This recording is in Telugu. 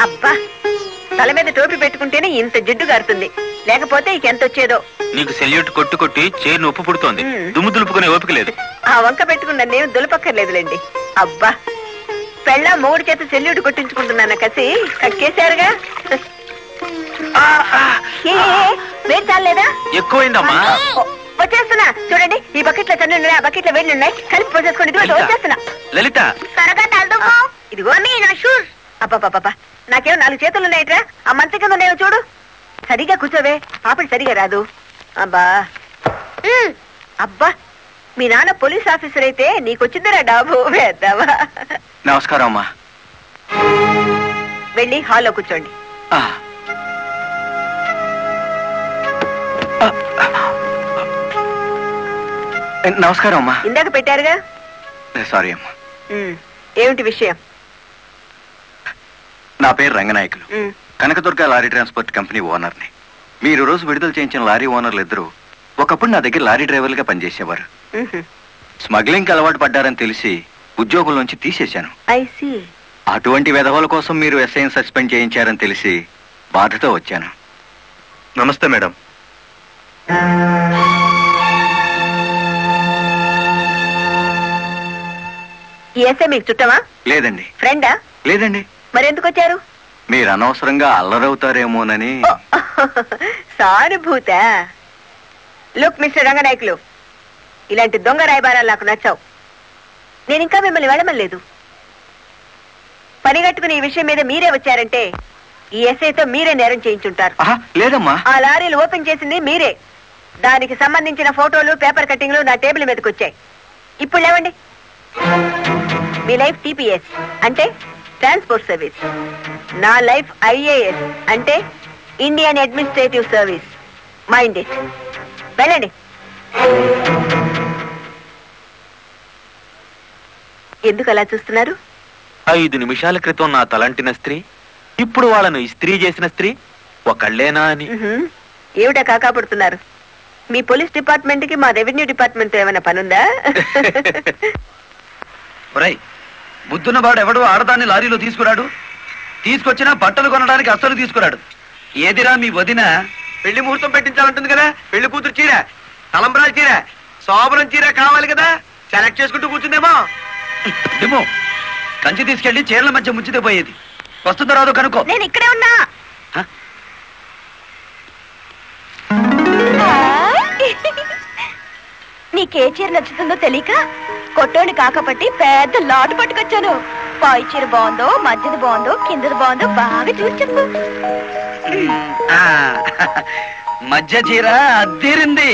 అబ్బా, తల మీద టోపీ పెట్టుకుంటేనే ఇంత జిడ్డు గారుతుంది, లేకపోతే ఇకెంత వచ్చేదో. నీకు సెల్యూట్ కొట్టు కొట్టి చేరు ఉప్పు పుడుతోంది, దుమ్ము దులుపుకునే ఓపిక లేదు. ఆ వంక పెట్టుకున్న నేను దులపక్కర్లేదులేండి. అబ్బా, పెళ్ళ మూడు చేత సెల్యూట్ కొట్టించుకుంటున్నాను కసి కక్కేశారుగా. వేడి చాలేదా? ఎక్కువైందమ్మా. వచ్చేస్తున్నా చూడండి, ఈ బకెట్ లో తన్ను ఉన్నాయి, ఆ బకెట్ లో వేళ్ళు ఉన్నాయి, కలిపి పోసేసుకోండి. వచ్చేస్తున్నా. లలిత, త్వరగా తలదుకో. ఇదిగో నీ నా షూస్. అబ్బా, నాకేమో 4 చేతులు ఉన్నాయిట్రా, ఆ మంచి కింద ఉన్నాయో చూడు. సరిగా కూర్చోవే, పాపడి సరిగా రాదు. అబ్బా అబ్బా, మీ నాన్న పోలీస్ ఆఫీసర్ అయితే నీకొచ్చిందిరా డాబు వేద్దావా. నమస్కారం అమ్మా. వెళ్ళి హాల్లో కూర్చోండి. నమస్కారం అమ్మా. ఇందాక పెట్టారుగా. సారీ అమ్మా. ఏమిటి విషయం? నా పేరు Ranganayakulu, Kanakadurga lorry transport company ఓనర్ని. మీరు రోజు విడుదల చేయించిన లారీ ఓనర్లు ఇద్దరు ఒకప్పుడు నా దగ్గర లారీ డ్రైవర్లుగా పనిచేసేవారు. స్మగ్లింగ్ అలవాటు పడ్డారని తెలిసి ఉద్యోగం నుంచి తీసేశాను. అటువంటి వెధవల కోసం మీరు ఎస్ఐని సస్పెండ్ చేయించారని తెలిసి బాధతో వచ్చాను. నమస్తే మేడం. ఈ ఎస్ఐ మీకు చుట్టమా? లేదండి. ఫ్రెండా? లేదండి. మరెందుకు వచ్చారు? మీరు అనవసరంగా అల్లరవుతారేమోనని. సానుభూత. లుక్ మిస్టర్ రంగనాయకులు, ఇలాంటి దొంగ రాయబారాలు నాకు నచ్చావు. నేను ఇంకా మిమ్మల్ని వెళ్ళమలేదు. పనిగట్టుకుని ఈ విషయం మీద మీరే వచ్చారంటే ఈ ఎస్ఐతో మీరే నేరం చేయించుంటారు. లేదమ్మా, ఆ లారీలు ఓపెన్ చేసింది మీరే. దానికి సంబంధించిన ఫోటోలు, పేపర్ కట్టింగ్లు నా టేబుల్ మీదకి వచ్చాయి. ఇప్పుడు లేవండి. మీ లైఫ్ టీపీఎస్ అంటే ట్రాన్స్పోర్ట్ సర్వీస్, నా లైఫ్ ఐఏఎస్ అంటే Indian administrative service. Mind it. వెళ్ళండి. ఎందుకు అలా చూస్తున్నారు? 5 నిమిషాల క్రితం నా తలంటిన స్త్రీ ఇప్పుడు వాళ్ళను ఇస్త్రీ చేసిన స్త్రీ ఒకళ్ళేనా అని. ఏమిటా కాకాపడుతున్నారు? మీ పోలీస్ డిపార్ట్మెంట్ కి మా రెవెన్యూ డిపార్ట్మెంట్ ఏమైనా పనుందా? బుద్ధున్నవాడు ఎవడు ఆడదాన్ని లారీలో తీసుకురాడు, తీసుకొచ్చినా బట్టలు కొనడానికి అస్సలు తీసుకురాడు. ఏదిరా మీ వదిన పెళ్లి ముహూర్తం పెట్టించాలంటుంది కదా, పెళ్లి కూతురు చీర, తలంబ్రాల చీర, శోభనం చీర కావాలి కదా, సెలెక్ట్ చేసుకుంటూ కూర్చుందేమో. ఏమో కంచి తీసుకెళ్లి చీరల మధ్య ముంచితే పోయేది. వస్తుందో రాదో కనుక్కో. నేను ఇక్కడే ఉన్నా. నీకే చీర నచ్చుతుందో తెలియక కొట్టోని కాకపట్టి పెద్ద లాటు పట్టుకొచ్చాను. పై చీర బాగుందో, మధ్యది బాగుందో, కిందది బాగుందో బాగా చూసి చెప్పు. మధ్య చీర అద్దీరింది.